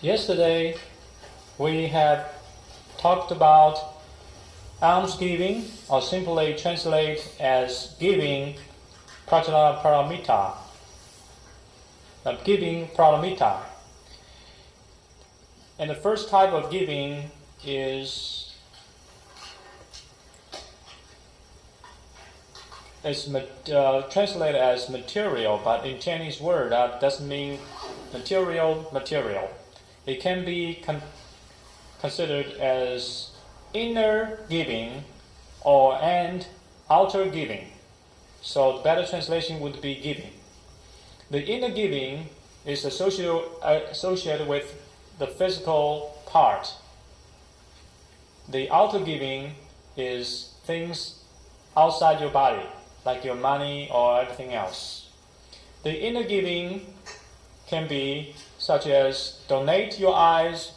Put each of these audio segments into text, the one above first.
Yesterday, we have talked about almsgiving, or simply translate as giving prajnaparamita. Giving paramita. And the first type of giving is translated as material, but in Chinese word that doesn't mean material. It can be considered as inner giving and outer giving. So the better translation would be giving. The inner giving is associated with the physical part. The outer giving is things outside your body, like your money or everything else. The inner giving can be such as donate your eyes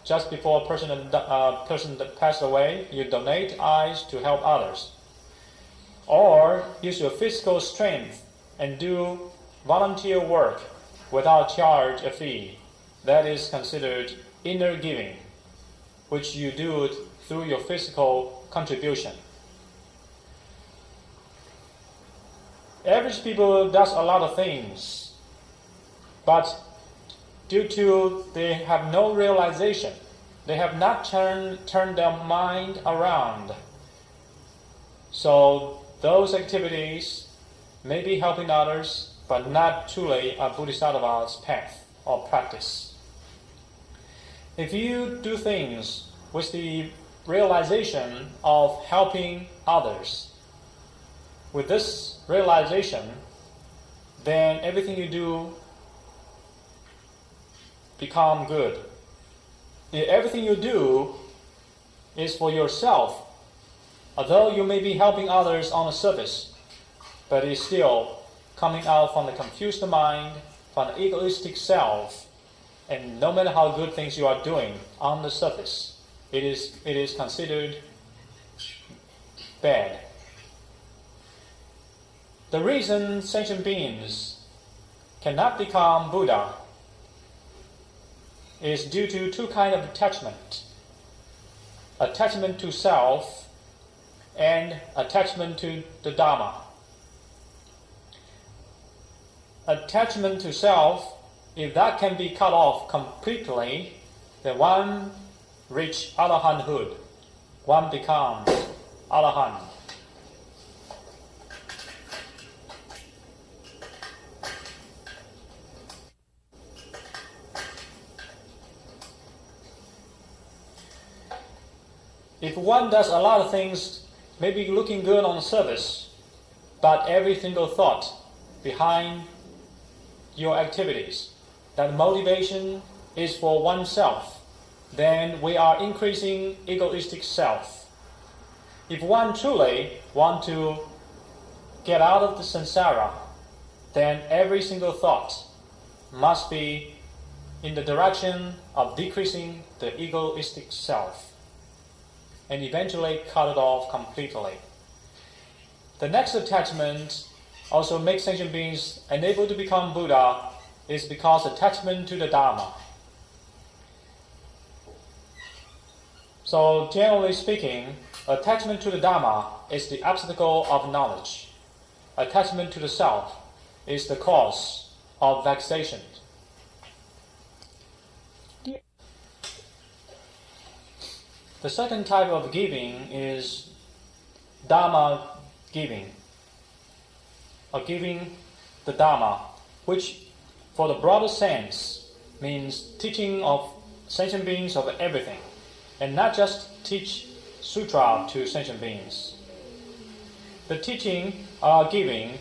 just before a person that passed away. You donate eyes to help others, or use your physical strength and do volunteer work without charge a fee. That is considered inner giving, which you do it through your physical contribution. Average people does a lot of things, but due to they have no realization, they have not turned their mind around. So those activities may be helping others, but not truly a bodhisattva's path or practice. If you do things with the realization of helping others, with this realization, then everything you do become good. If everything you do is for yourself, although you may be helping others on the surface, but it's still coming out from the confused mind, from the egoistic self, and no matter how good things you are doing on the surface, it is considered bad. The reason sentient beings cannot become Buddha is due to two kinds of attachment. Attachment to self and attachment to the Dharma. Attachment to self, if that can be cut off completely, then one reach arahanthood. One becomes arahant. If one does a lot of things, maybe looking good on the surface, but every single thought behind your activities, that motivation is for oneself, then we are increasing egoistic self. If one truly want to get out of the samsara, then every single thought must be in the direction of decreasing the egoistic self, and eventually cut it off completely. The next attachment also makes sentient beings unable to become Buddha is because attachment to the Dharma. So generally speaking, attachment to the Dharma is the obstacle of knowledge. Attachment to the self is the cause of vexation. The second type of giving is Dharma giving, or giving the Dharma, which for the broader sense means teaching of sentient beings of everything, and not just teach sutra to sentient beings. The teaching or giving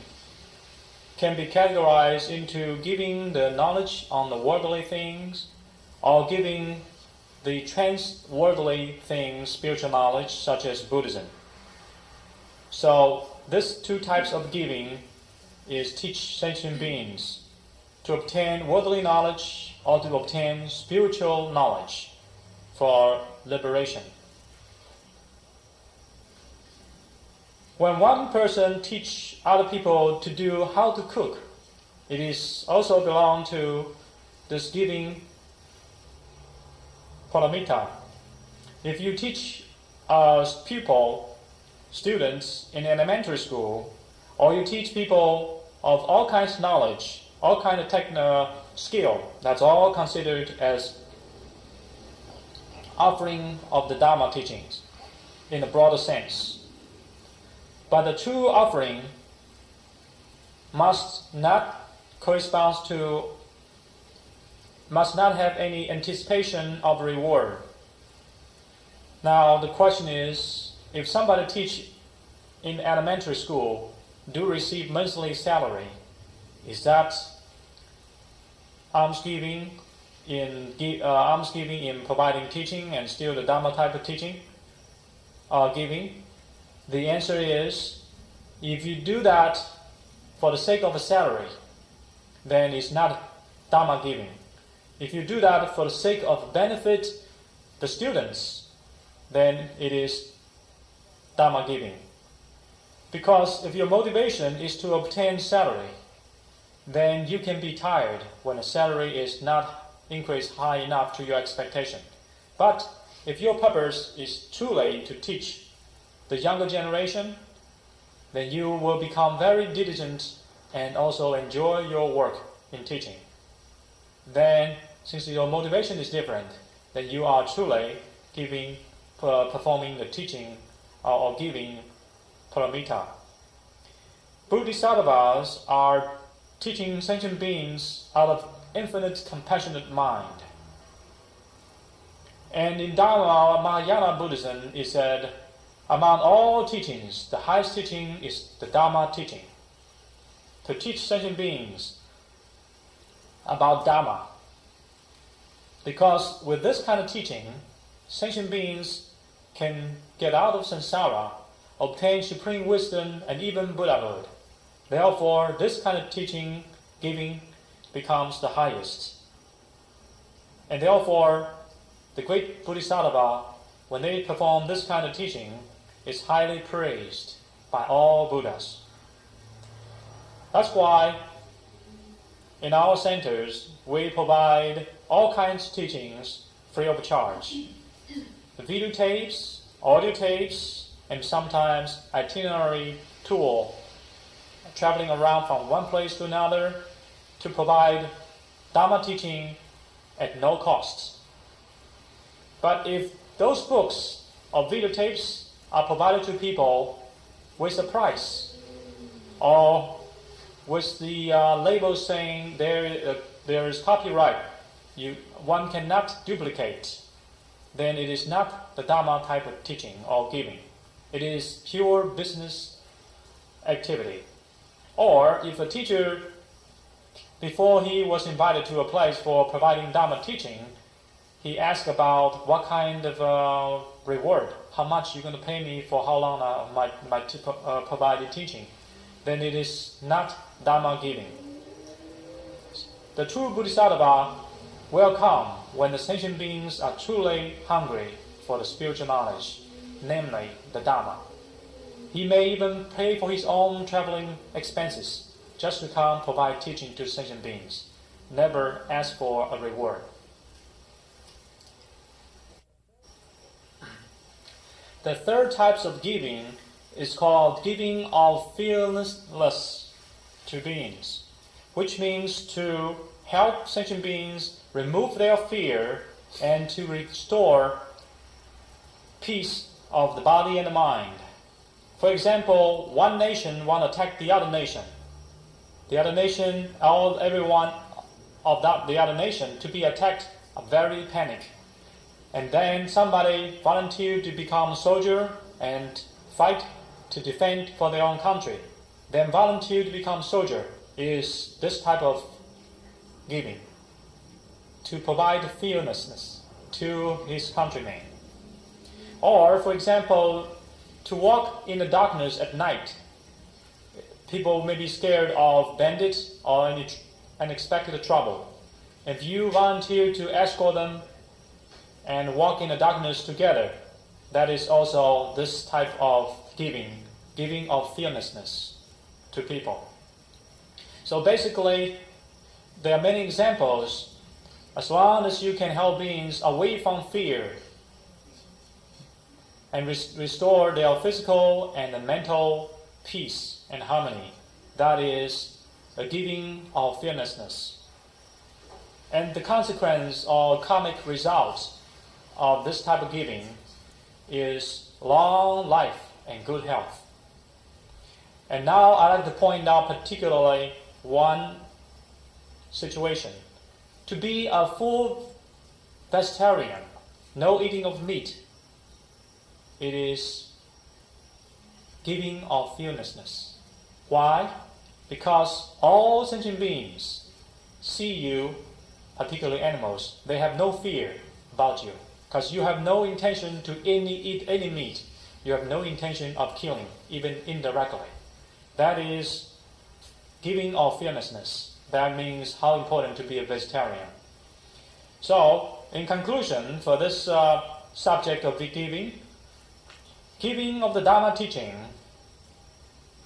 can be categorized into giving the knowledge on the worldly things, or giving the trans-worldly things, spiritual knowledge, such as Buddhism. So these two types of giving is teach sentient beings to obtain worldly knowledge or to obtain spiritual knowledge for liberation. When one person teach other people to do how to cook, it is also belong to this giving paramita. If you teach students in elementary school, or you teach people of all kinds of knowledge, all kinds of skill, that's all considered as offering of the Dharma teachings in a broader sense. But the true offering must not have any anticipation of reward. Now the question is, if somebody teach in elementary school do receive monthly salary, is that almsgiving in providing teaching and still the Dharma type of teaching giving? The answer is, if you do that for the sake of a salary, then it's not Dharma giving. If you do that for the sake of benefit the students, then it is Dharma giving. Because if your motivation is to obtain salary, then you can be tired when the salary is not increased high enough to your expectation. But if your purpose is truly to teach the younger generation, then you will become very diligent and also enjoy your work in teaching. Then, since your motivation is different, then you are truly performing the teaching or giving paramita. Bodhisattvas are teaching sentient beings out of infinite compassionate mind. And in Dharma Mahayana Buddhism, it said, among all teachings, the highest teaching is the Dharma teaching. To teach sentient beings about Dharma. Because with this kind of teaching, sentient beings can get out of samsara, obtain supreme wisdom, and even Buddhahood. Therefore, this kind of teaching, giving, becomes the highest. And therefore, the great Bodhisattva, when they perform this kind of teaching, is highly praised by all Buddhas. That's why in our centers we provide all kinds of teachings free of charge. The video tapes, audio tapes, and sometimes itinerary tour, traveling around from one place to another to provide Dharma teaching at no cost. But if those books or videotapes are provided to people with a price, or with the label saying there is copyright, one cannot duplicate, then it is not the Dharma type of teaching or giving. It is pure business activity. Or if a teacher, before he was invited to a place for providing Dharma teaching, he asked about what kind of reward, how much you're going to pay me for how long I might provide the teaching, then it is not Dharma giving. The true Bodhisattva will come when the sentient beings are truly hungry for the spiritual knowledge, namely the Dharma. He may even pay for his own traveling expenses just to come provide teaching to sentient beings, never ask for a reward. The third type of giving is called giving of fearlessness to beings, which means to help sentient beings remove their fear and to restore peace of the body and the mind. For example, one nation want to attack the other nation. The other nation, everyone of the other nation to be attacked are very panic. And then somebody volunteered to become a soldier and fight to defend for their own country. Then volunteer to become soldier is this type of giving, to provide fearlessness to his countrymen. Or, for example, to walk in the darkness at night. People may be scared of bandits or any unexpected trouble. If you volunteer to escort them and walk in the darkness together, that is also this type of giving of fearlessness to people. So basically, there are many examples As long as you can help beings away from fear and restore their physical and mental peace and harmony, that is a giving of fearlessness. And the consequence or karmic result of this type of giving is long life and good health. And now I'd like to point out particularly one situation. To be a full vegetarian, no eating of meat, it is giving of fearlessness. Why? Because all sentient beings see you, particularly animals, they have no fear about you. Because you have no intention to eat any meat. You have no intention of killing, even indirectly. That is giving of fearlessness. That means how important to be a vegetarian. So, in conclusion, for this subject of giving of the Dharma teaching,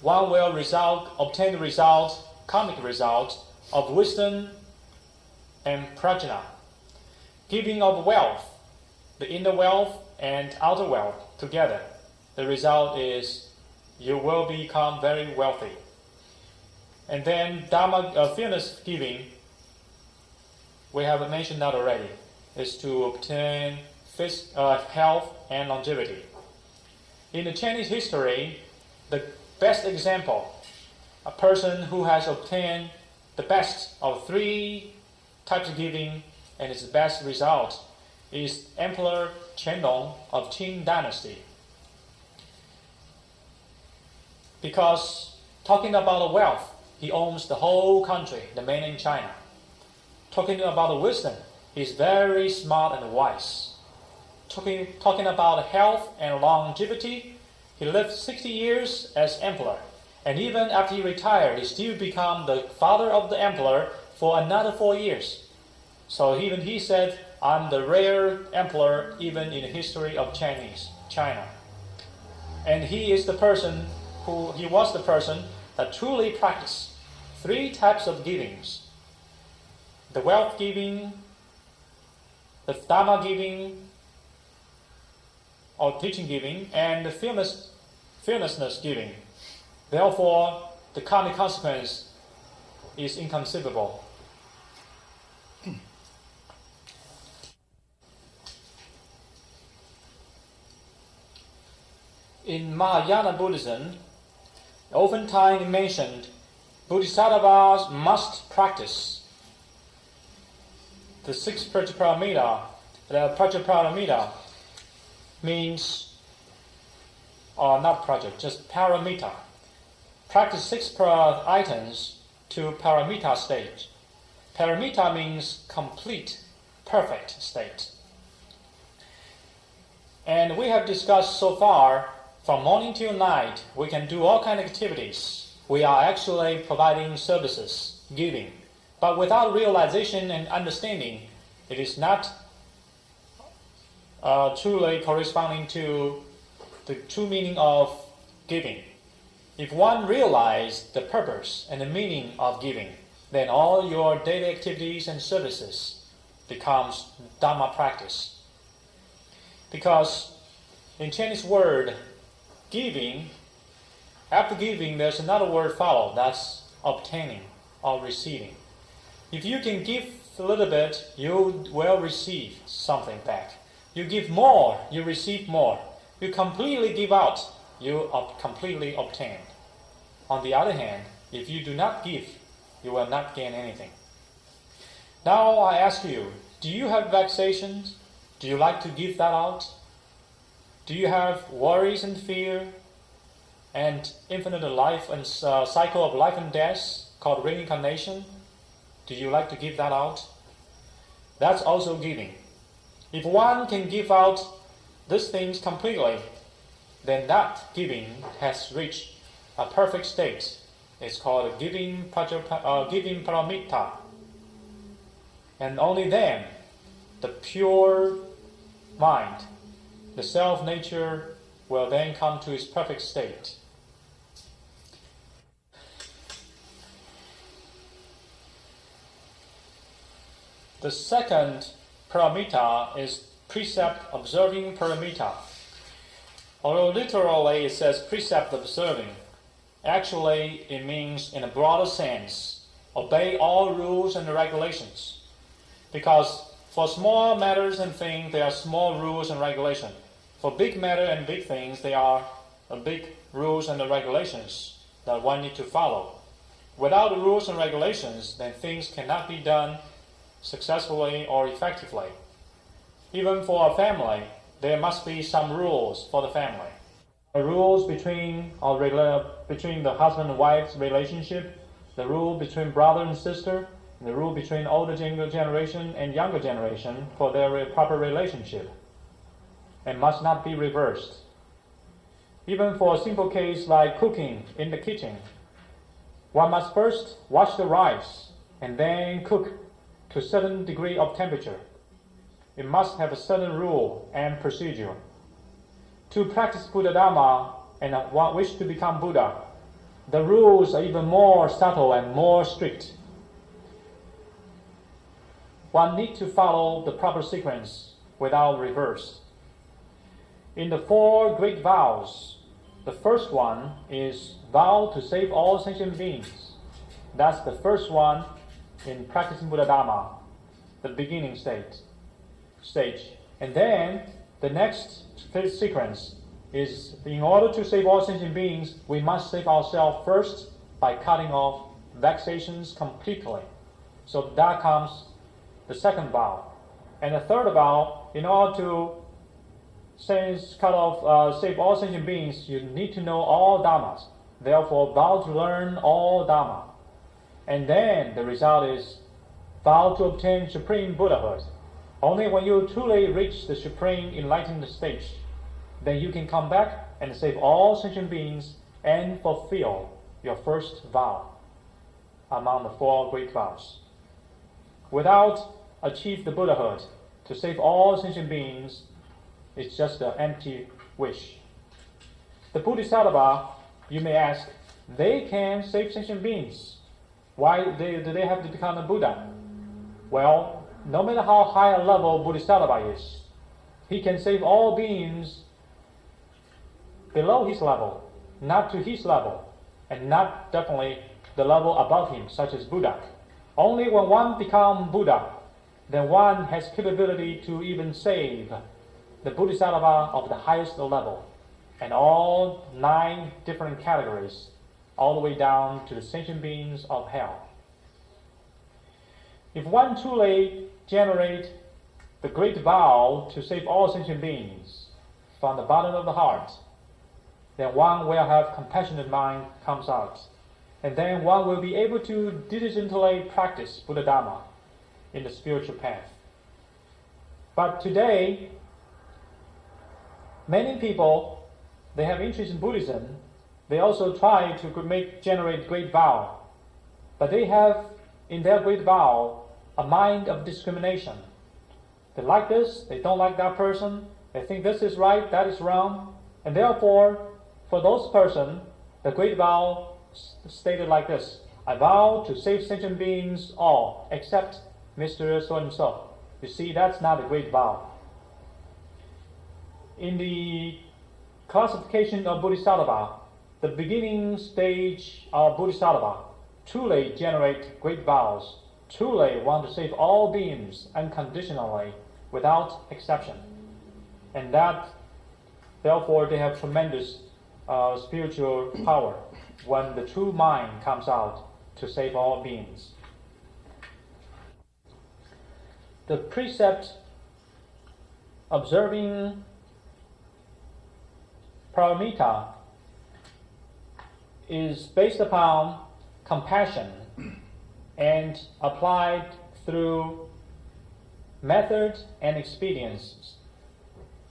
one will obtain the result, karmic result, of wisdom and prajna. Giving of wealth, the inner wealth and outer wealth together. The result is you will become very wealthy. And then Dharma fearless giving, we have mentioned that already, is to obtain health and longevity. In the Chinese history, the best example, a person who has obtained the best of three types of giving and its best result is Emperor Qianlong of Qing Dynasty. Because talking about the wealth, he owns the whole country, the mainland China. Talking about the wisdom, he's very smart and wise. Talking about health and longevity, he lived 60 years as emperor. And even after he retired, he still became the father of the emperor for another 4 years. So even he said, I'm the rare emperor even in the history of China. And he was the person that truly practiced three types of givings. The wealth giving, the Dharma giving, or teaching giving, and the fearlessness giving. Therefore, the karmic consequence is inconceivable. In Mahayana Buddhism, oftentimes mentioned, Bodhisattvas must practice the 6 Prajaparamita. The Prajaparamita means, or not Praja, just Paramita. Practice 6 items to Paramita stage. Paramita means complete, perfect state. And we have discussed so far, from morning till night, we can do all kinds of activities. We are actually providing services, giving. But without realization and understanding, it is not truly corresponding to the true meaning of giving. If one realizes the purpose and the meaning of giving, then all your daily activities and services becomes Dharma practice. Because in Chinese word, giving, after giving, there's another word follow. That's obtaining or receiving. If you can give a little bit, you will receive something back. You give more, you receive more. You completely give out, you completely obtain. On the other hand, if you do not give, you will not gain anything. Now I ask you, do you have vexations? Do you like to give that out? Do you have worries and fear and infinite life and cycle of life and death called reincarnation? Do you like to give that out? That's also giving. If one can give out these things completely, then that giving has reached a perfect state. It's called giving paramita. And only then, the pure mind, the self-nature, will then come to its perfect state. The second paramita is precept observing paramita. Although literally it says precept observing, actually it means in a broader sense, obey all rules and regulations. Because for small matters and things, there are small rules and regulations. For big matter and big things, there are big rules and regulations that one need to follow. Without the rules and regulations, then things cannot be done successfully or effectively. Even for a family, there must be some rules for the family. The rules between the husband and wife's relationship, the rule between brother and sister, the rule between older generation and younger generation for their proper relationship, and must not be reversed. Even for a simple case like cooking in the kitchen, one must first wash the rice and then cook to a certain degree of temperature. It must have a certain rule and procedure. To practice Buddha Dharma and wish to become Buddha, the rules are even more subtle and more strict. One needs to follow the proper sequence without reverse. In the 4 great vows, the first one is vow to save all sentient beings. That's the first one in practicing Buddha Dharma, the beginning stage. And then the next sequence is, in order to save all sentient beings, we must save ourselves first by cutting off vexations completely. So that comes the second vow. And the third vow, in order to save all sentient beings, you need to know all dharmas. Therefore, vow to learn all dharma. And then the result is vow to obtain supreme Buddhahood. Only when you truly reach the supreme enlightened stage, then you can come back and save all sentient beings and fulfill your first vow among the 4 great vows. Without achieve the Buddhahood, to save all sentient beings, it's just an empty wish. The Bodhisattva, you may ask, they can save sentient beings. Why do they have to become a Buddha? Well, no matter how high a level Bodhisattva is, he can save all beings below his level, not to his level, and not definitely the level above him, such as Buddha. Only when one becomes Buddha, then one has capability to even save the Bodhisattva of the highest level, and all 9 different categories, all the way down to the sentient beings of hell. If one truly generate the great vow to save all sentient beings from the bottom of the heart, then one will have compassionate mind comes out, and then one will be able to diligently practice Buddha Dharma in the spiritual path. But today, many people, they have interest in Buddhism. They also try to generate great vow, but they have in their great vow a mind of discrimination. They like this, they don't like that person, they think this is right, that is wrong, and therefore, for those persons, the great vow stated like this: I vow to save sentient beings all, except Mr. So-and-so. You see, that's not a great vow. In the classification of Bodhisattva, the beginning stage of Bodhisattva truly generate great vows, truly want to save all beings unconditionally, without exception. And that, therefore, they have tremendous spiritual power when the true mind comes out to save all beings. The precept observing paramita is based upon compassion and applied through methods and expediences.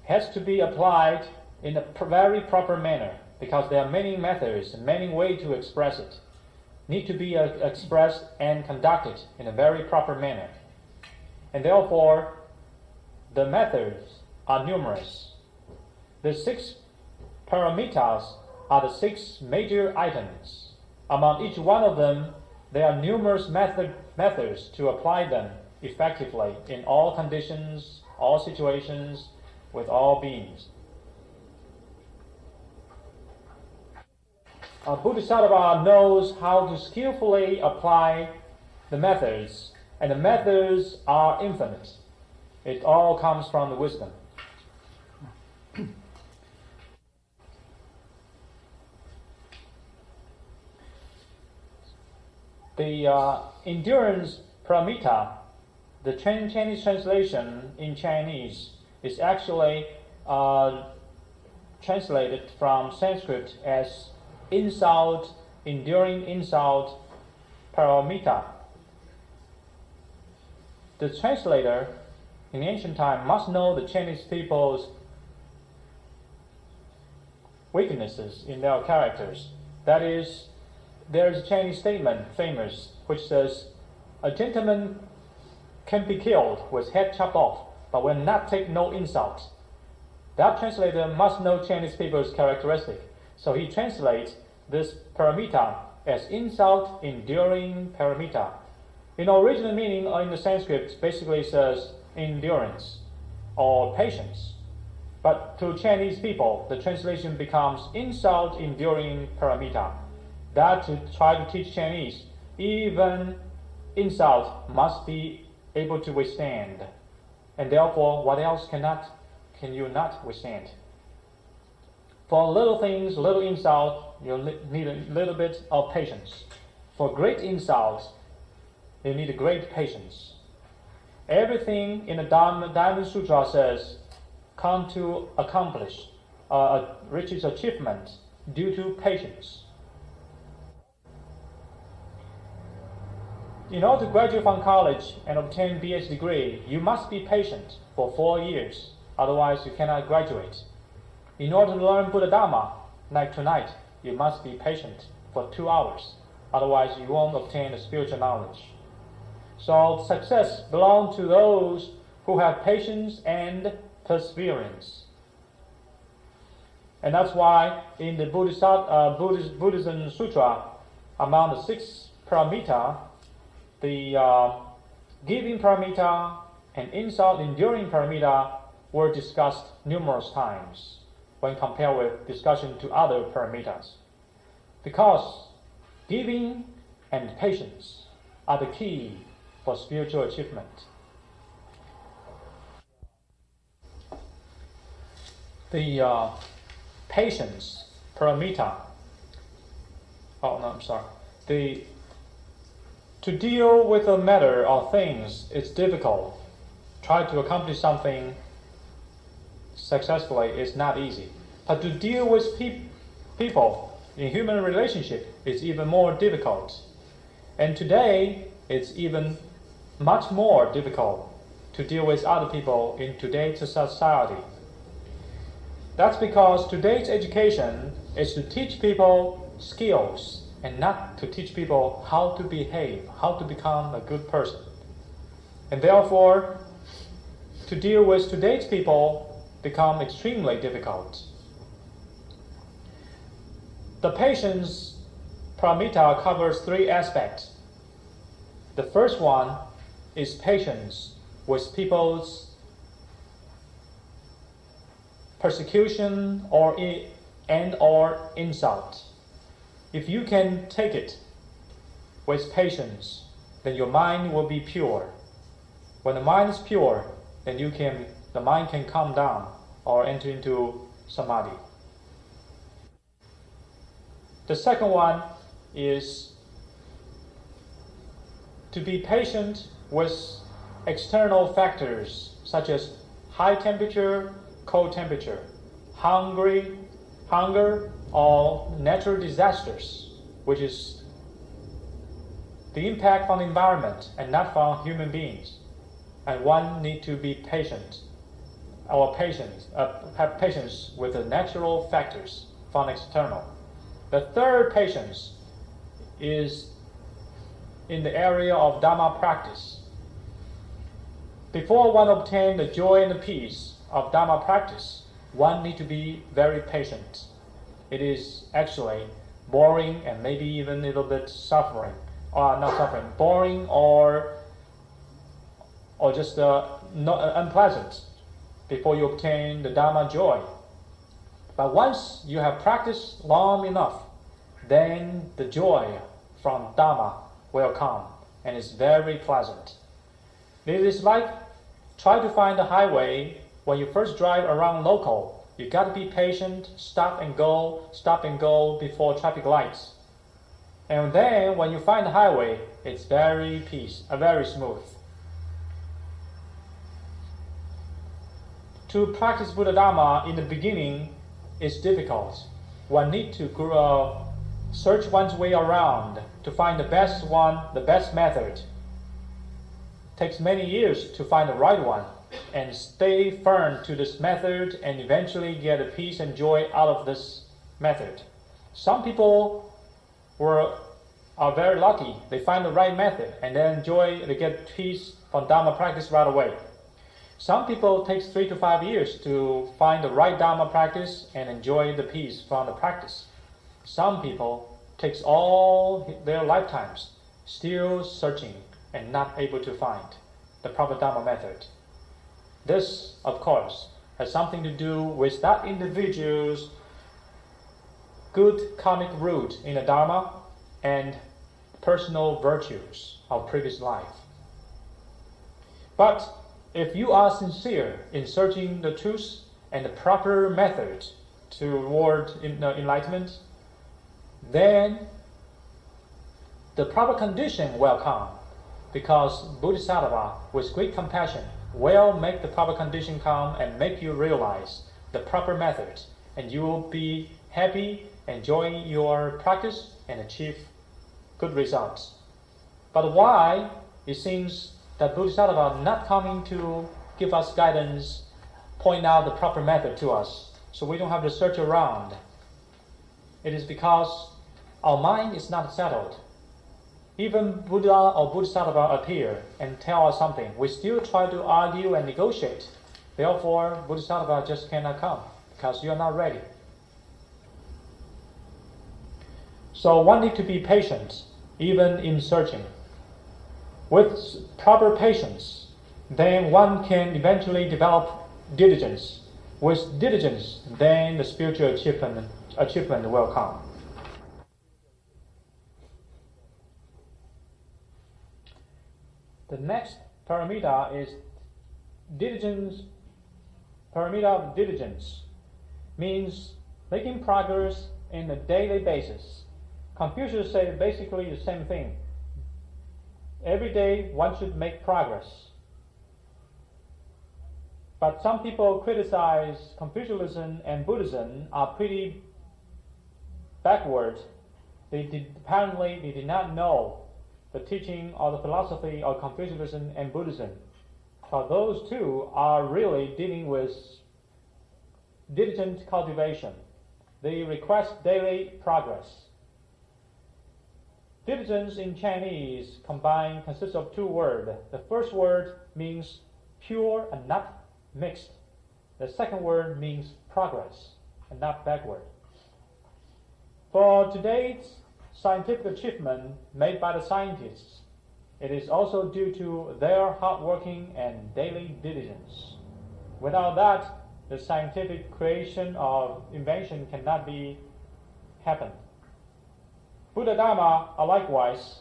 Has to be applied in a very proper manner, because there are many methods and many ways to express it. Need to be expressed and conducted in a very proper manner. And therefore, the methods are numerous. The 6 paramitas are the 6 major items. Among each one of them, there are numerous methods to apply them effectively in all conditions, all situations, with all beings. A Bodhisattva knows how to skillfully apply the methods, and the methods are infinite. It all comes from the wisdom. The endurance paramita, the Chinese translation in Chinese, is actually translated from Sanskrit as enduring insult paramita. The translator in ancient time must know the Chinese people's weaknesses in their characters. That is, there is a Chinese statement, famous, which says, "A gentleman can be killed with head chopped off, but will not take no insult." That translator must know Chinese people's characteristic, so he translates this paramita as insult enduring paramita. In original meaning in the Sanskrit, basically says endurance or patience. But to Chinese people, the translation becomes insult enduring paramita. That to try to teach Chinese, even insult must be able to withstand. And therefore, what else can you not withstand? For little things, little insult, you need a little bit of patience. For great insults, you need a great patience. Everything in the Diamond Sutra says, come to accomplish, reach its achievement due to patience. In order to graduate from college and obtain BS degree, you must be patient for 4 years. Otherwise, you cannot graduate. In order to learn Buddha Dharma, like tonight, you must be patient for 2 hours. Otherwise, you won't obtain the spiritual knowledge. So success belongs to those who have patience and perseverance. And that's why in the Buddhism Sutra, among the 6 paramita, the giving paramita and insult enduring paramita were discussed numerous times when compared with discussion to other paramitas. Because giving and patience are the key for spiritual achievement. The patience paramita. To deal with a matter or things is difficult. Try to accomplish something successfully is not easy. But to deal with people in human relationship is even more difficult. And today, it's even much more difficult to deal with other people in today's society. That's because today's education is to teach people skills and not to teach people how to behave, how to become a good person. And therefore, to deal with today's people become extremely difficult. The patience paramita covers 3 aspects. The first one is patience with people's persecution or insult. If you can take it with patience, then your mind will be pure. When the mind is pure, then the mind can calm down or enter into samadhi. The second one is to be patient with external factors such as high temperature, cold temperature, hunger, or natural disasters, which is the impact from the environment and not from human beings. And one needs to be patient, or have patience with the natural factors from external. The third patience is in the area of Dhamma practice. Before one obtains the joy and the peace of Dhamma practice, one needs to be very patient. It is actually boring and maybe even a little bit boring or or just not unpleasant before you obtain the Dharma joy. But once you have practiced long enough, then the joy from Dharma will come, and it's very pleasant. It is like try to find the highway when you first drive around local. You got to be patient, stop and go before traffic lights. And then when you find the highway, it's very smooth. To practice Buddha Dharma in the beginning is difficult. One needs to search one's way around to find the best one, the best method. It takes many years to find the right one and stay firm to this method and eventually get the peace and joy out of this method. Some people are very lucky. They find the right method and they get peace from Dharma practice right away. Some people takes 3 to 5 years to find the right Dharma practice and enjoy the peace from the practice. Some people takes all their lifetimes still searching and not able to find the proper Dharma method. This, of course, has something to do with that individual's good karmic root in the Dharma and personal virtues of previous life. But if you are sincere in searching the truth and the proper method toward enlightenment, then the proper condition will come, because Bodhisattva, with great compassion, will make the proper condition come and make you realize the proper method, and you will be happy, enjoying your practice, and achieve good results. But why it seems that Bodhisattva are not coming to give us guidance, point out the proper method to us, so we don't have to search around? It is because our mind is not settled. Even Buddha or Bodhisattva appear and tell us something, we still try to argue and negotiate. Therefore, Bodhisattva just cannot come, because you are not ready. So one needs to be patient, even in searching. With proper patience, then one can eventually develop diligence. With diligence, then the spiritual achievement will come. The next paramita is diligence. Paramita of diligence means making progress in a daily basis. Confucius said basically the same thing. Every day one should make progress. But some people criticize Confucianism and Buddhism are pretty backward. Apparently they did not know the teaching or the philosophy of Confucianism and Buddhism. So those two are really dealing with diligent cultivation. They request daily progress. Diligence in Chinese consists of 2 words. The first word means pure and not mixed. The second word means progress and not backward. For today's scientific achievement made by the scientists, it is also due to their hard working and daily diligence. Without that, the scientific creation of invention cannot be happen. Buddha Dharma are likewise,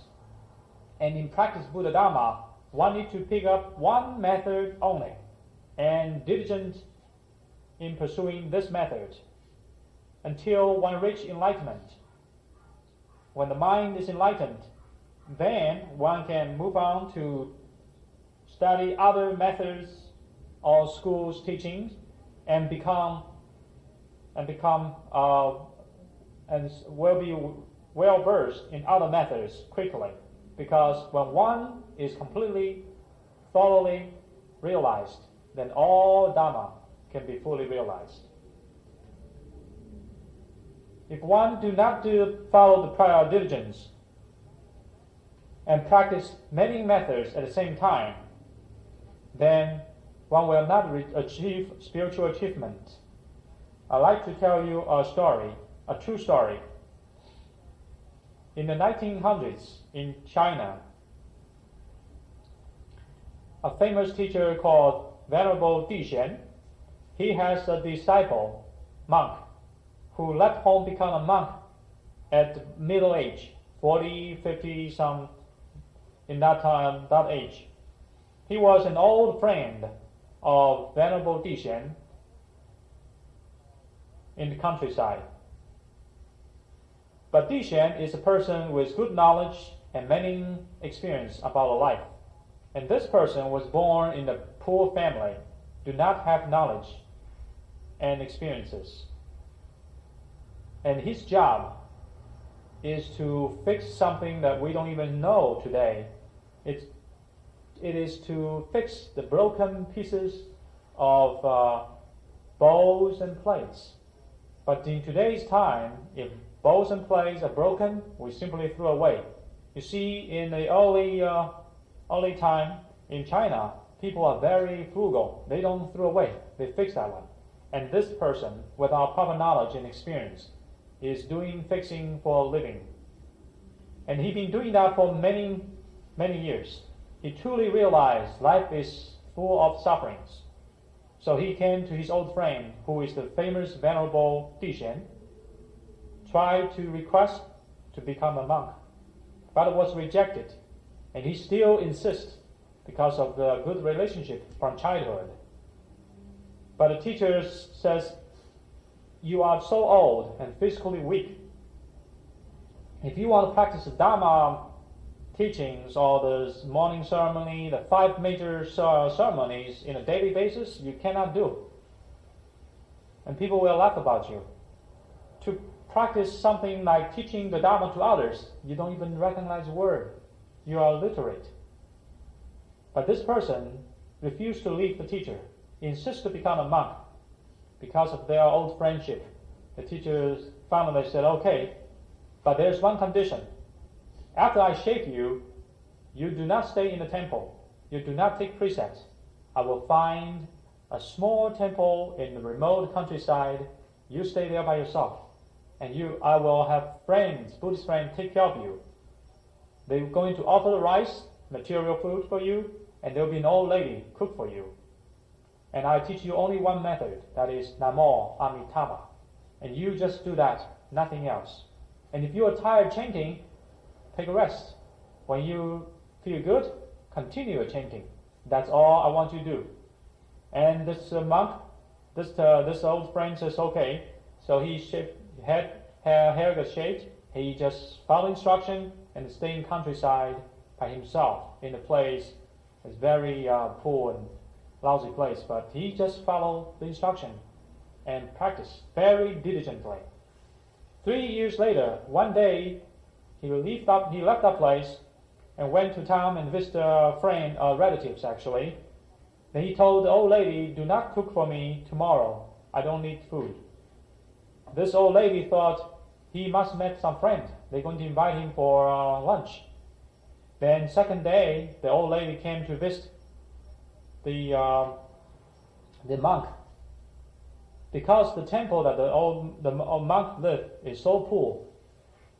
and in practice Buddha Dharma, one needs to pick up one method only, and diligent in pursuing this method until one reaches enlightenment. When the mind is enlightened, then one can move on to study other methods or schools' teachings and will be well versed in other methods quickly, because when one is completely, thoroughly realized, then all Dharma can be fully realized. If one do not follow the prior diligence and practice many methods at the same time, then one will not achieve spiritual achievement. I'd like to tell you a story, a true story. In the 1900s in China, a famous teacher called Venerable Dishen. He has a disciple, monk, who left home, become a monk at middle age, 40, 50, some in that time, that age. He was an old friend of Venerable Dishen in the countryside. But Dishen is a person with good knowledge and many experience about life. And this person was born in a poor family, do not have knowledge and experiences. And his job is to fix something that we don't even know today. It is to fix the broken pieces of bowls and plates. But in today's time, if bowls and plates are broken, we simply throw away. You see, in the early time in China, people are very frugal. They don't throw away. They fix that one. And this person, without proper knowledge and experience, is doing fixing for a living. And he's been doing that for many, many years. He truly realized life is full of sufferings. So he came to his old friend, who is the famous Venerable Dishen, tried to request to become a monk, but it was rejected. And he still insists because of the good relationship from childhood. But the teacher says, you are so old and physically weak. If you want to practice the Dharma teachings or the morning ceremony, the 5 major ceremonies in a daily basis, you cannot do. And people will laugh about you. To practice something like teaching the Dharma to others, you don't even recognize the word. You are illiterate. But this person refused to leave the teacher. He insists to become a monk because of their old friendship. The teachers finally said, okay, but there's one condition. After I shave you, you do not stay in the temple. You do not take precepts. I will find a small temple in the remote countryside. You stay there by yourself. And I will have friends, Buddhist friends, take care of you. They're going to offer the rice, material food for you, and there will be an old lady cook for you. And I teach you only one method, that is Namo Amitabha. And you just do that, nothing else. And if you are tired chanting, take a rest. When you feel good, continue chanting. That's all I want you to do. And this monk, this old friend says, okay. So he hair got shaved. He just followed instruction and stay in countryside by himself in a place that's very poor and lousy place. But he just followed the instruction and practiced very diligently. 3 years later, one day, he left that place and went to town and visited a friend, relatives actually. Then he told the old lady, do not cook for me tomorrow. I don't need food. This old lady thought he must met some friend. They're going to invite him for lunch. Then second day, the old lady came to visit the monk. Because the temple that the old monk lived is so poor,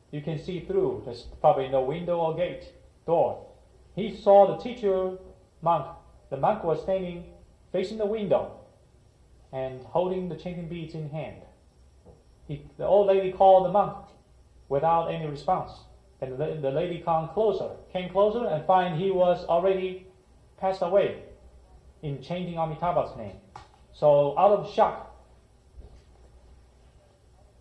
you can see through. There's probably no window or gate, door. He saw the teacher monk. The monk was standing facing the window and holding the chanting beads in hand. The old lady called the monk without any response. And the lady came closer and find he was already passed away in chanting Amitabha's name. So out of shock,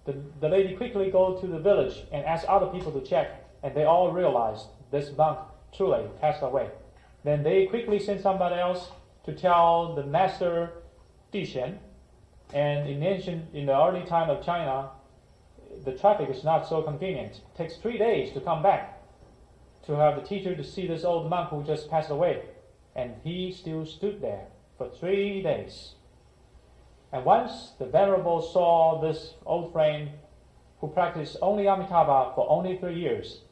the lady quickly go to the village and ask other people to check, and they all realized this monk truly passed away. Then they quickly sent somebody else to tell the master Dishen. And in the early time of China, the traffic is not so convenient. It takes 3 days to come back to have the teacher to see this old monk who just passed away. And he still stood there for 3 days. And once the Venerable saw this old friend who practiced only Amitabha for only 3 years,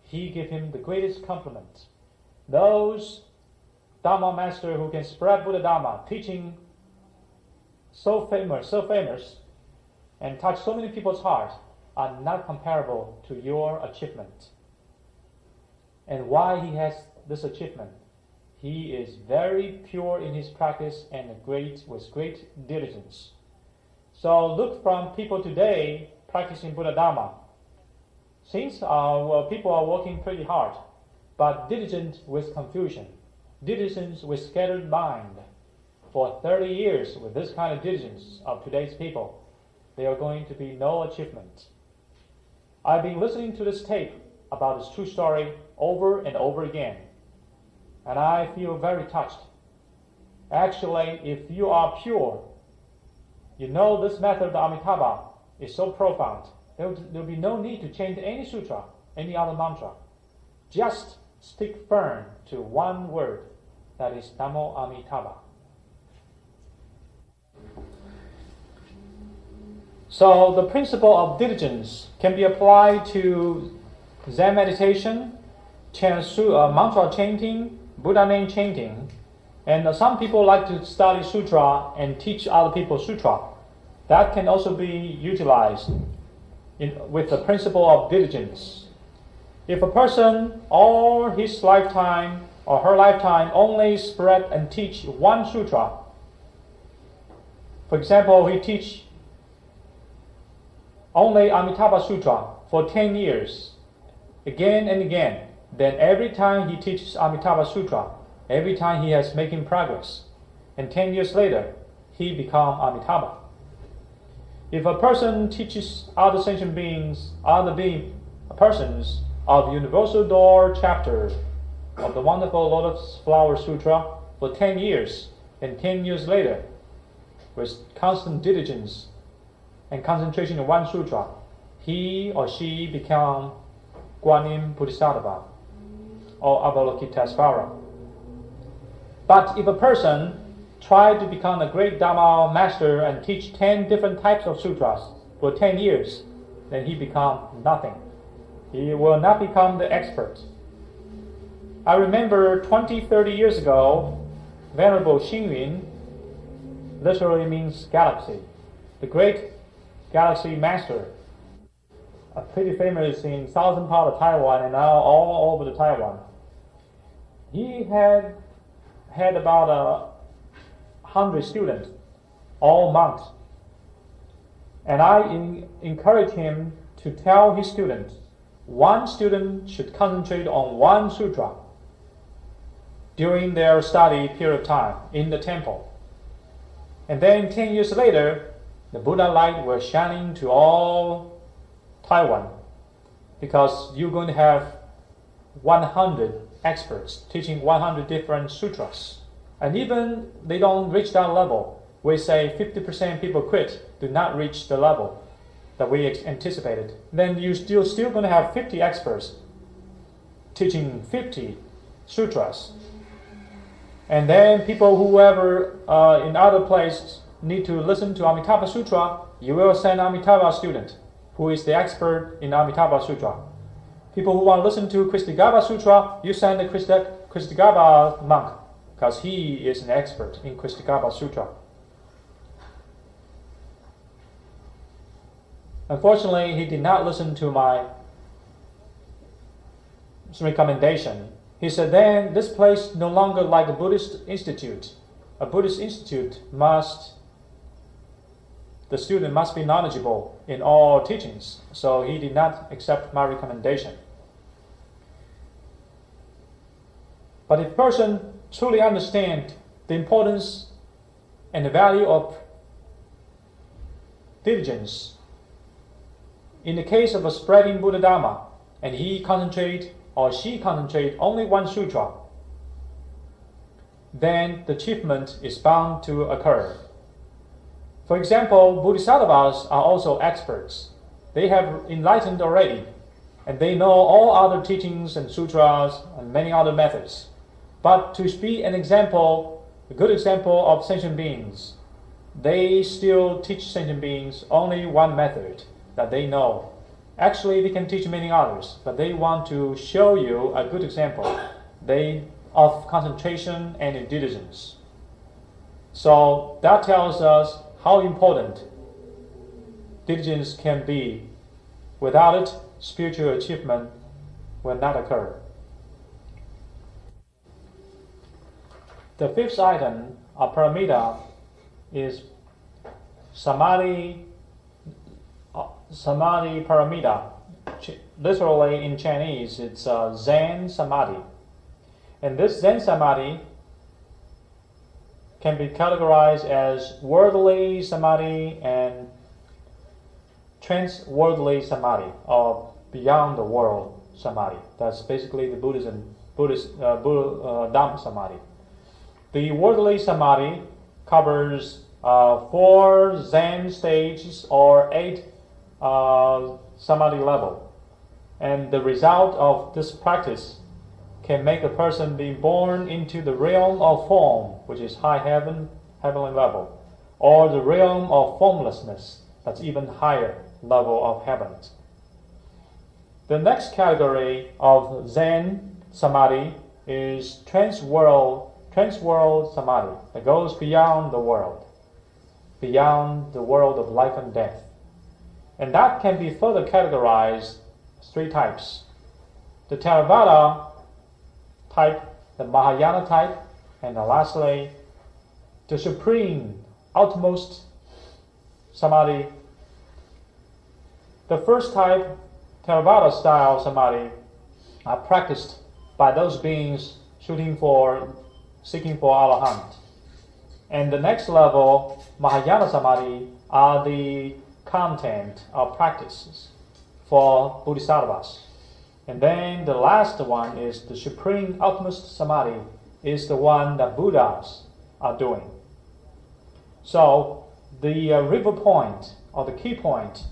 he gave him the greatest compliment. Those Dharma master who can spread Buddha Dharma, teaching so famous, and touch so many people's hearts, are not comparable to your achievement. And why he has this achievement? he is very pure in his practice and with great diligence. So look from people today practicing Buddha Dharma. Since people are working pretty hard, but diligent with confusion, diligent with scattered mind. For 30 years with this kind of diligence of today's people, there are going to be no achievement. I've been listening to this tape about this true story over and over again, and I feel very touched. Actually, if you are pure, you know this method of Amitabha is so profound, there'll be no need to change any sutra, any other mantra. Just stick firm to one word, that is Namo Amitabha. So the principle of diligence can be applied to Zen meditation, mantra chanting, Buddha name chanting, and some people like to study sutra and teach other people sutra. That can also be utilized with the principle of diligence. If a person all his lifetime or her lifetime only spread and teach one sutra, for example, he teach only Amitabha Sutra for 10 years, again and again, then every time he teaches Amitabha Sutra, every time he has making progress, and 10 years later, he become Amitabha. If a person teaches other sentient beings, persons of Universal Door chapter of the wonderful Lotus Flower Sutra for 10 years, and 10 years later, with constant diligence and concentration in one sutra, he or she become Guanyin Bodhisattva or Avalokitesvara. But if a person try to become a great Dharma master and teach 10 different types of sutras for 10 years, then he become nothing. He will not become the expert. I remember 20-30 years ago, Venerable Xingyun, literally means galaxy, the great galaxy master, pretty famous in southern part of Taiwan and now all over the Taiwan. He had about 100 students, all monks. And I encourage him to tell his students, one student should concentrate on one sutra during their study period of time in the temple. And then 10 years later, the Buddha light will shining to all Taiwan, because you're going to have 100 experts teaching 100 different sutras. And even they don't reach that level, we say 50% people quit, do not reach the level that we anticipated. Then you're still going to have 50 experts teaching 50 sutras. And then people whoever in other places need to listen to Amitabha Sutra, you will send Amitabha student who is the expert in Amitabha Sutra. People who want to listen to Kristigaba Sutra, you send the Kristigaba monk, because he is an expert in Kristigaba Sutra. Unfortunately, he did not listen to my recommendation. He said, then this place no longer like a Buddhist institute. A Buddhist institute the student must be knowledgeable in all teachings. So he did not accept my recommendation. But if a person truly understands the importance and the value of diligence, in the case of a spreading Buddha Dharma, and he concentrate or she concentrate only one sutra, then the achievement is bound to occur. For example, Bodhisattvas are also experts. They have enlightened already, and they know all other teachings and sutras and many other methods. But to be an example, a good example of sentient beings, they still teach sentient beings only one method that they know. Actually, they can teach many others, but they want to show you a good example of concentration and diligence. So that tells us how important diligence can be. Without it, spiritual achievement will not occur. The fifth item of paramita is samadhi paramita. Literally in Chinese, it's Zen samadhi. And this Zen samadhi can be categorized as worldly samadhi and trans-worldly samadhi, or beyond the world samadhi. That's basically the Buddhist Dhamma samadhi. The worldly samadhi covers 4 Zen stages or 8 samadhi level, and the result of this practice can make a person be born into the realm of form, which is high heavenly level, or the realm of formlessness, that's even higher level of heavens. The next category of Zen samadhi is trans-world samadhi, that goes beyond the world of life and death. And that can be further categorized 3 types: the Theravada type, the Mahayana type, and lastly, the supreme, utmost samadhi. The first type, Theravada style samadhi, are practiced by those beings seeking for Arahant. And the next level, Mahayana samadhi, are the content of practices for Bodhisattvas. And then the last one is the supreme utmost samadhi, is the one that Buddhas are doing. So the river point, or the key point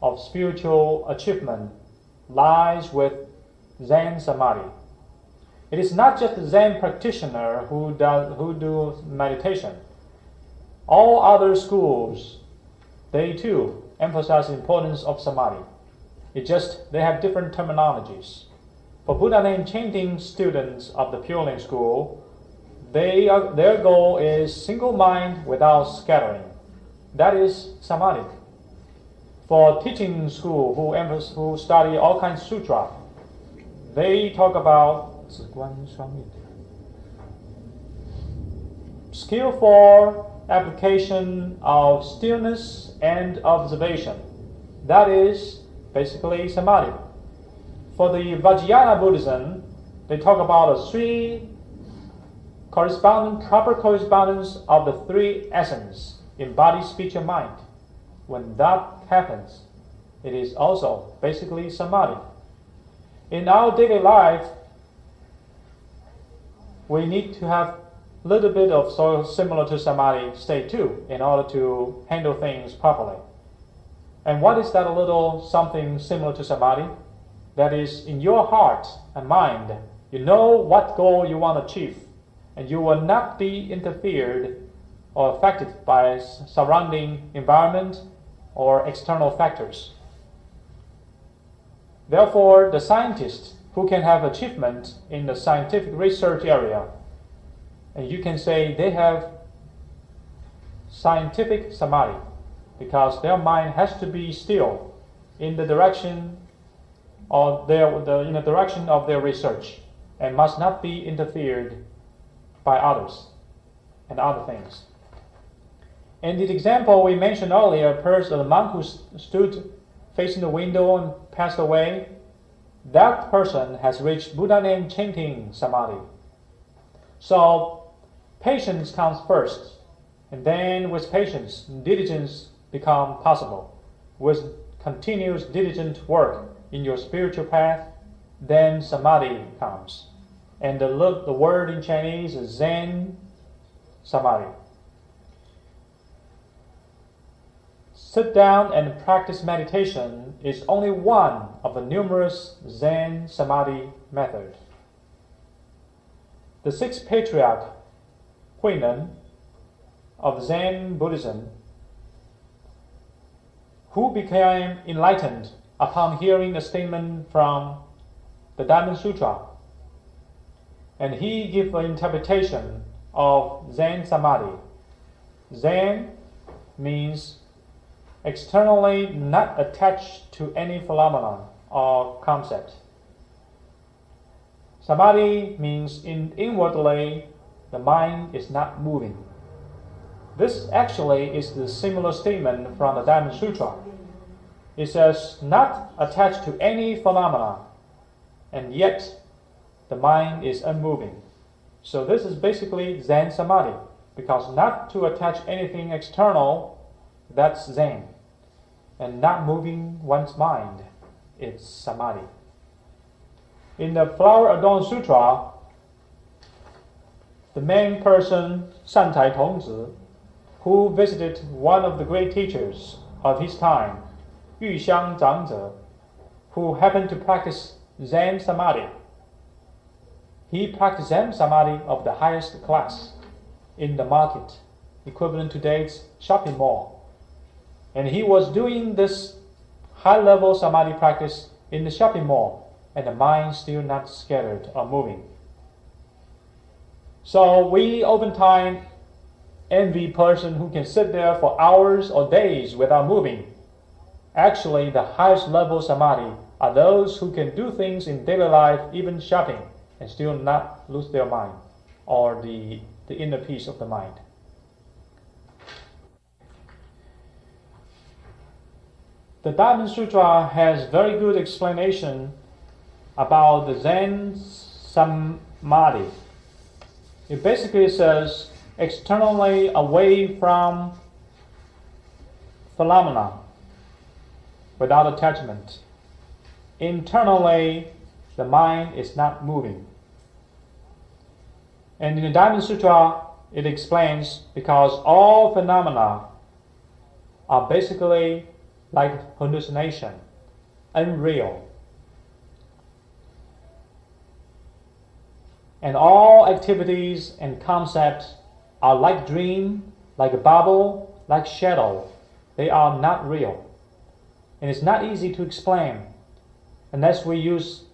of spiritual achievement, lies with Zen samadhi. It is not just the Zen practitioner who do meditation. All other schools, they too emphasize the importance of samadhi. It's just they have different terminologies. For Buddha name chanting students of the Pure Land school, their goal is single mind without scattering. That is samadhi. For teaching school who study all kinds of sutra, they talk about skillful application of stillness and observation. That is basically samadhi. For the Vajrayana Buddhism, they talk about a 3 proper correspondence of the 3 essence in body, speech, and mind. When that happens, it is also basically samadhi. In our daily life, we need to have a little bit of so similar to samadhi state too, in order to handle things properly. And what is that a little something similar to samadhi? That is, in your heart and mind, you know what goal you want to achieve, and you will not be interfered or affected by surrounding environment or external factors. Therefore, the scientist who can have achievement in the scientific research area, and you can say they have scientific samadhi, because their mind has to be still in the direction of their research, and must not be interfered by others and other things. In the example we mentioned earlier, the monk who stood facing the window and passed away, that person has reached Buddha name chanting samadhi. So patience comes first, and then with patience, diligence become possible. With continuous diligent work in your spiritual path, then samadhi comes. And the word in Chinese is Zen samadhi. Sit down and practice meditation is only one of the numerous Zen samadhi methods. The 6th patriarch, Huineng, of Zen Buddhism, who became enlightened upon hearing a statement from the Diamond Sutra, and he gave an interpretation of Zen samadhi. Zen means externally not attached to any phenomenon or concept. Samadhi means inwardly the mind is not moving. This actually is the similar statement from the Diamond Sutra. It says, not attached to any phenomena, and yet the mind is unmoving. So this is basically Zen Samadhi, because not to attach anything external, that's Zen. And not moving one's mind, it's Samadhi. In the Flower Adorned Sutra, the main person, Santai Tongzi, who visited one of the great teachers of his time, Yu Xiang Zhangze, who happened to practice Zen Samadhi. He practiced Zen Samadhi of the highest class in the market, equivalent to today's shopping mall. And he was doing this high-level Samadhi practice in the shopping mall, and the mind still not scattered or moving. So we oftentimes envy person who can sit there for hours or days without moving. Actually, the highest level Samadhi are those who can do things in daily life, even shopping, and still not lose their mind or the inner peace of the mind. The Diamond Sutra has very good explanation about the Zen Samadhi. It basically says, externally away from phenomena, without attachment. Internally, the mind is not moving. And in the Diamond Sutra, it explains, because all phenomena are basically like hallucination, unreal. And all activities and concepts are like dream, like a bubble, like shadow. They are not real. And it's not easy to explain unless we use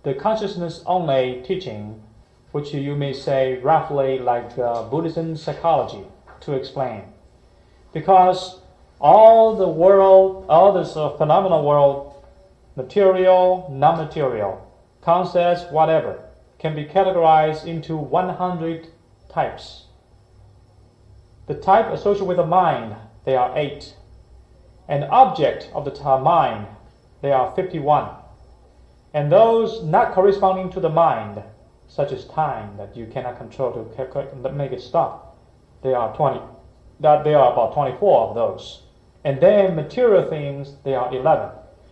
the consciousness-only teaching, which you may say roughly like Buddhism psychology, to explain. Because all the world, all this phenomenal world, material, non-material, concepts, whatever, can be categorized into 100 types. The type associated with the mind, they are 8. And object of the mind, they are 51. And those not corresponding to the mind, such as time that you cannot control to make it stop, they are 20. They are about 24 of those. And then material things, they are 11.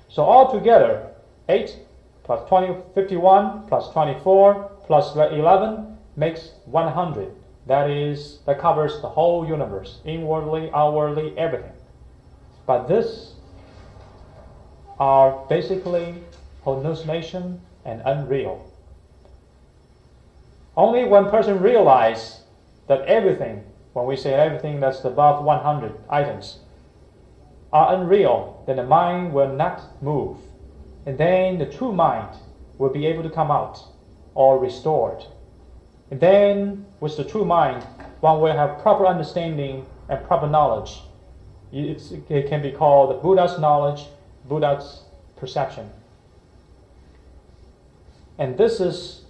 So altogether, 8 plus 20, 51 plus 24 plus 11 makes 100. That covers the whole universe, inwardly, outwardly, everything. But this are basically hallucination and unreal. Only one person realizes that everything, when we say everything that's above 100 items, are unreal, then the mind will not move. And then the true mind will be able to come out or restored. And then with the true mind, one will have proper understanding and proper knowledge. It can be called Buddha's knowledge, Buddha's perception. And this is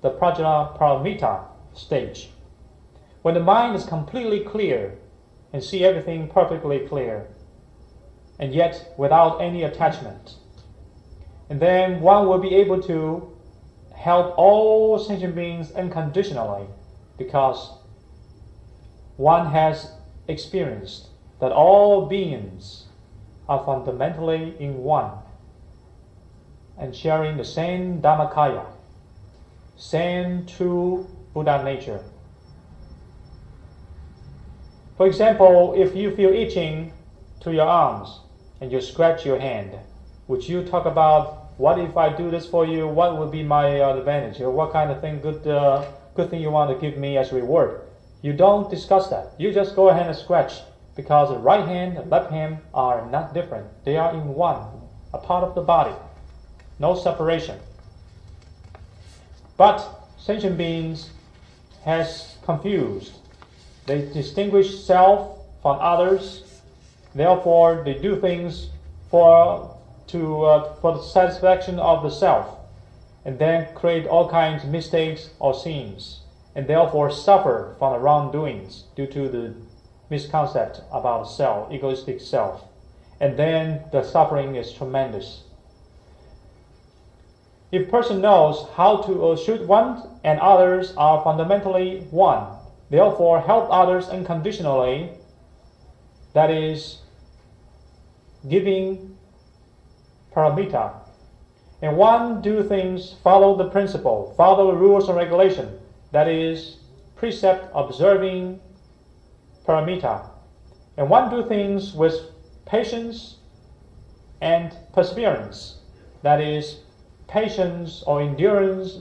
the Prajna Paramita stage. When the mind is completely clear and see everything perfectly clear, and yet without any attachment. And then one will be able to help all sentient beings unconditionally, because one has experienced that all beings are fundamentally in one and sharing the same Dhammakaya, same true Buddha nature. For example, if you feel itching to your arms and you scratch your hand, would you talk about, what if I do this for you, what would be my advantage, or what kind of thing, good thing you want to give me as reward? You don't discuss that. You just go ahead and scratch, because the right hand and left hand are not different. They are in one, a part of the body. No separation. But sentient beings has confused. They distinguish self from others. Therefore, they do things for the satisfaction of the self, and then create all kinds of mistakes or sins. and therefore suffer from the wrongdoings due to the misconcept about self, egoistic self. And then the suffering is tremendous. If a person knows how to shoot one and others are fundamentally one, therefore help others unconditionally, that is, giving paramita. And one do things, follow the principle, follow the rules and regulation, that is, precept observing paramita. And one do things with patience and perseverance, that is, patience or endurance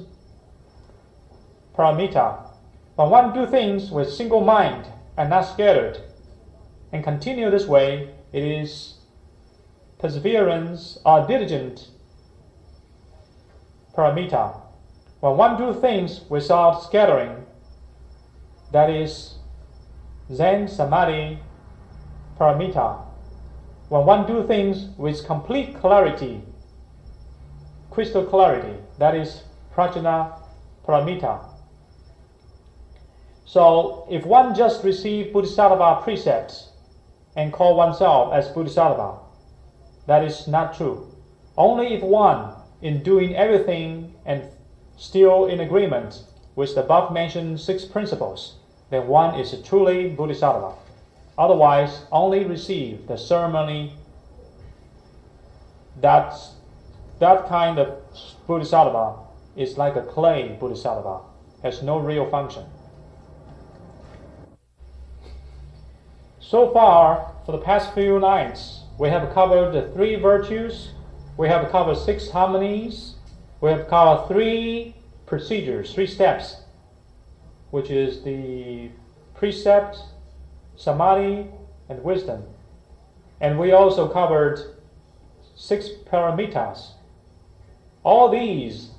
paramita. But one do things with single mind and not scattered, and continue this way, it is perseverance or diligent paramita. When one do things without scattering, that is Zen Samadhi paramita. When one do things with complete clarity, crystal clarity, that is prajna paramita. So if one just received Bodhisattva precepts and call oneself as Bodhisattva, that is not true. Only if one, in doing everything and still in agreement with the above mentioned 6 principles, then one is truly Bodhisattva. Otherwise, only receive the ceremony. That kind of Bodhisattva is like a clay Bodhisattva, has no real function. So far, for the past few nights, we have covered the 3 virtues, we have covered 6 harmonies, we have covered 3 procedures, 3 steps, which is the precept, samadhi, and wisdom. And we also covered 6 paramitas. All these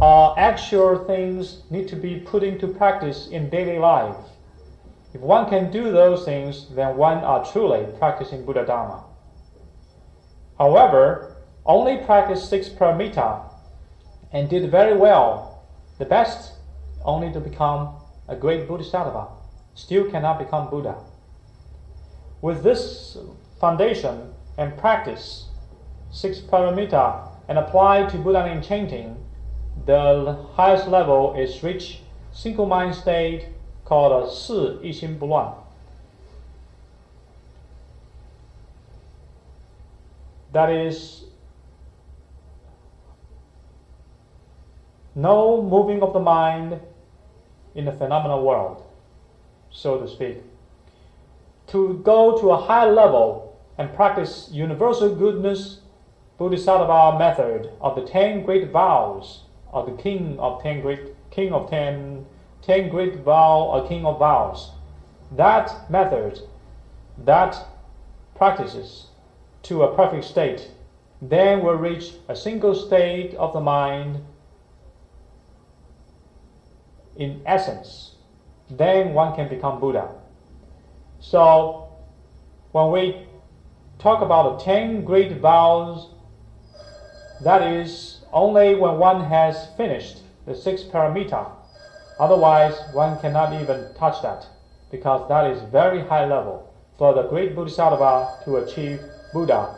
are actual things need to be put into practice in daily life. If one can do those things, then one are truly practicing Buddha Dharma. However, only practice 6 paramita and did very well, the best, only to become a great Bodhisattva, still cannot become Buddha. With this foundation and practice 6 paramita and apply to Buddha in chanting, the highest level is reach single mind state called 四一心不乱. That is no moving of the mind in the phenomenal world, so to speak. To go to a high level and practice universal goodness Bodhisattva method of the 10 great vows of the king of 10 great vow or king of vows. That method, that practices to a perfect state, then will reach a single state of the mind in essence. Then one can become Buddha. So when we talk about the 10 great vows, that is only when one has finished the 6 paramita. Otherwise, one cannot even touch that, because that is very high level. For the great Bodhisattva to achieve Buddha,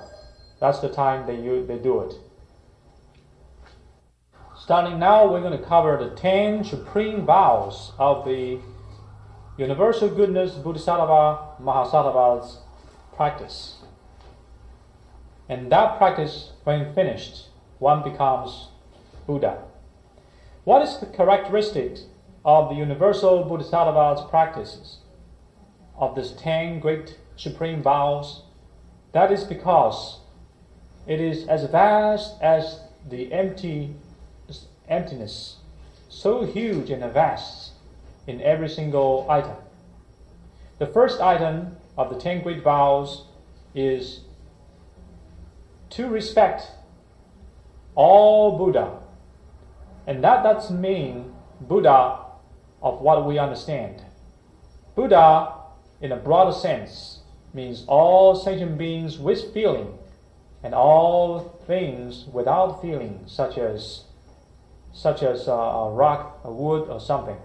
that's the time they do it. Starting now, we're going to cover the 10 supreme vows of the universal goodness Bodhisattva Mahasattva's practice. And that practice, when finished, one becomes Buddha. What is the characteristic of the universal Bodhisattva's practices of these 10 great supreme vows? That is because it is as vast as the emptiness, so huge and vast in every single item. The first item of the 10 great vows is to respect all Buddha. And that doesn't mean Buddha of what we understand. Buddha, in a broader sense, means all sentient beings with feeling and all things without feeling, such as a rock, a wood, or something.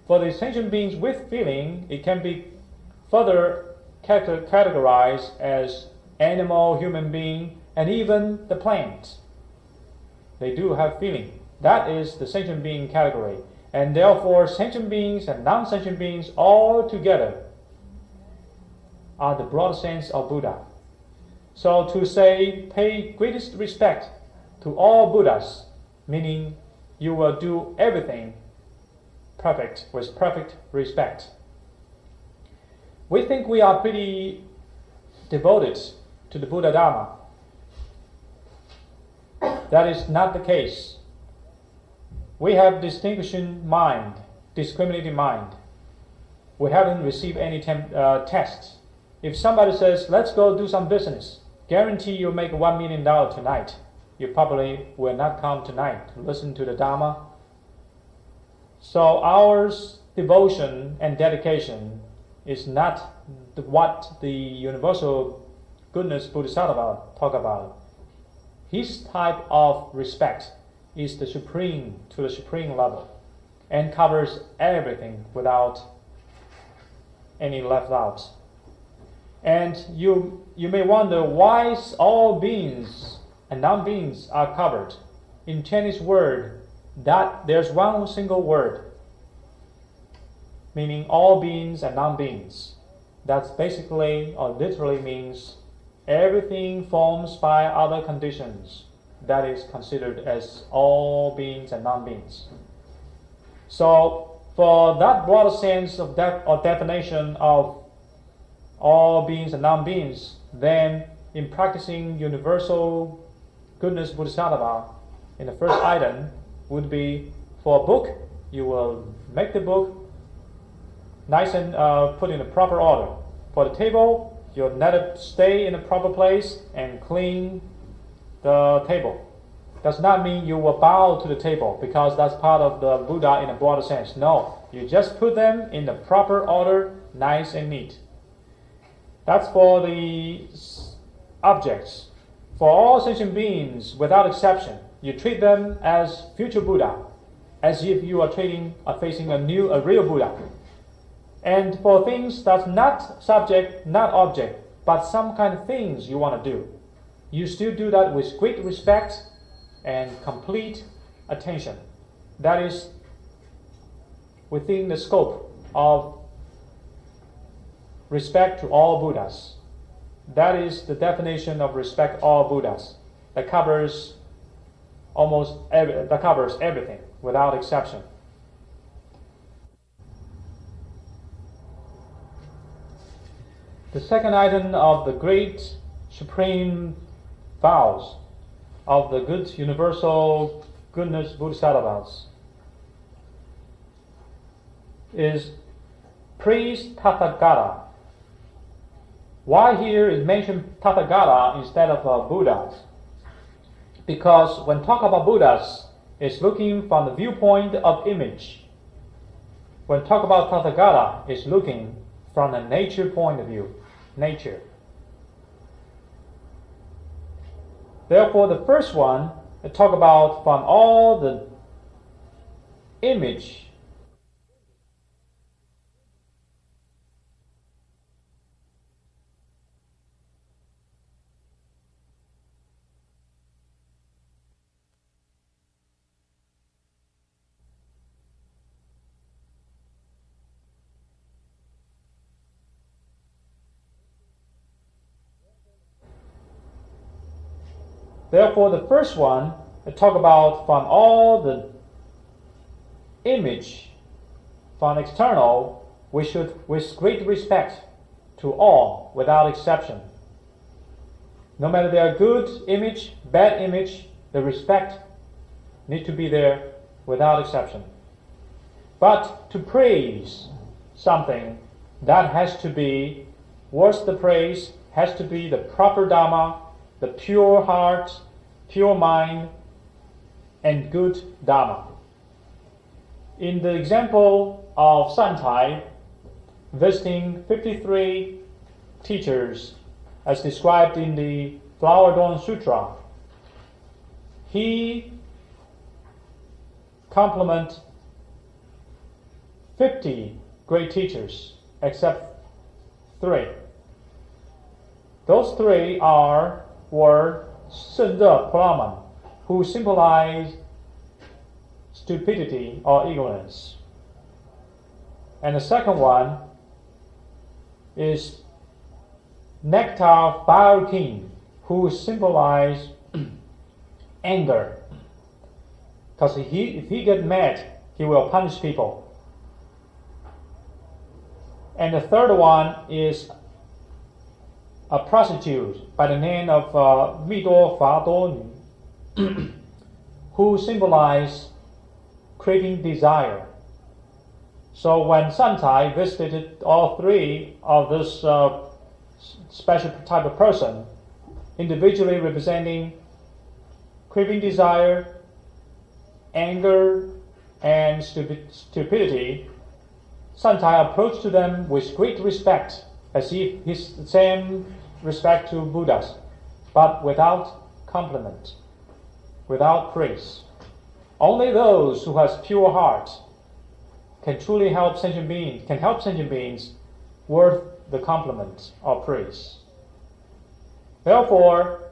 For the sentient beings with feeling, it can be further categorized as animal, human being, and even the plant. They do have feeling. That is the sentient being category. And therefore, sentient beings and non-sentient beings all together are the broad sense of Buddha. So to say, pay greatest respect to all Buddhas, meaning you will do everything perfect, with perfect respect. We think we are pretty devoted to the Buddha Dharma. That is not the case. We have distinguishing mind, discriminating mind. We haven't received any tests. If somebody says, let's go do some business, guarantee you'll make $1 million tonight, you probably will not come tonight to listen to the Dharma. So our devotion and dedication is not what the universal goodness Bodhisattva talk about. His type of respect is the supreme to the supreme level and covers everything without any left out. And you may wonder why all beings and non-beings are covered. In Chinese word, that there's one single word meaning all beings and non-beings. That's basically or literally means everything forms by other conditions. That is considered as all beings and non-beings. So for that broader sense of definition of all beings and non-beings, then in practicing universal goodness Bodhisattva, in the first item would be for a book, you will make the book nice and put in the proper order. For the table, you'll let it stay in the proper place and clean the table. Does not mean you will bow to the table because that's part of the Buddha in a broader sense. No, you just put them in the proper order, nice and neat. That's for the objects. For all sentient beings, without exception, you treat them as future Buddha, as if you are facing a real Buddha. And for things that's not subject, not object, but some kind of things you want to do, you still do that with great respect and complete attention. That is within the scope of respect to all Buddhas. That is the definition of respect all Buddhas. That covers everything without exception. The second item of the great supreme vows of the good universal goodness Bodhisattvas is praise Tathagata. Why here is mentioned Tathagata instead of Buddhas? Because when talk about Buddhas, it's looking from the viewpoint of image. When talk about Tathagata, it's looking from the nature point of view, nature. Therefore, the first one, I talk about from all the image. Therefore, the first one, I talk about from all the image, from external, we should, with great respect to all, without exception. No matter they are good image, bad image, the respect need to be there without exception. But to praise something, that has to be, worth the praise, has to be the proper Dharma, the pure heart, pure mind, and good Dharma. In the example of Santai visiting 53 teachers as described in the Flower Dawn Sutra, he compliment 50 great teachers, except 3. Those 3 were 圣热 Brahman, who symbolize stupidity or ignorance. And the second one is Nectar Fire King, who symbolize anger. Because if he gets mad, he will punish people. And the third one is a prostitute by the name of Mi Do Fa Do Nu, who symbolize craving desire. So when Santai visited all 3 of this special type of person, individually representing craving desire, anger, and stupidity, Santai approached to them with great respect, as if his same respect to Buddhas, but without compliment, without praise. Only those who has pure heart can truly help sentient beings worth the compliment or praise. Therefore,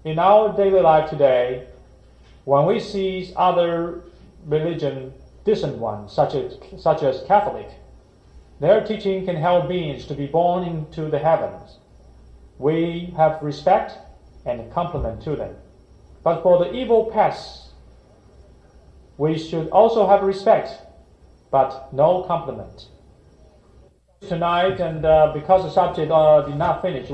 in our daily life today, when we see other religion, distant ones, such as Catholic, their teaching can help beings to be born into the heavens. We have respect and compliment to them. But for the evil pests, we should also have respect, but no compliment. Tonight, and because the subject did not finish,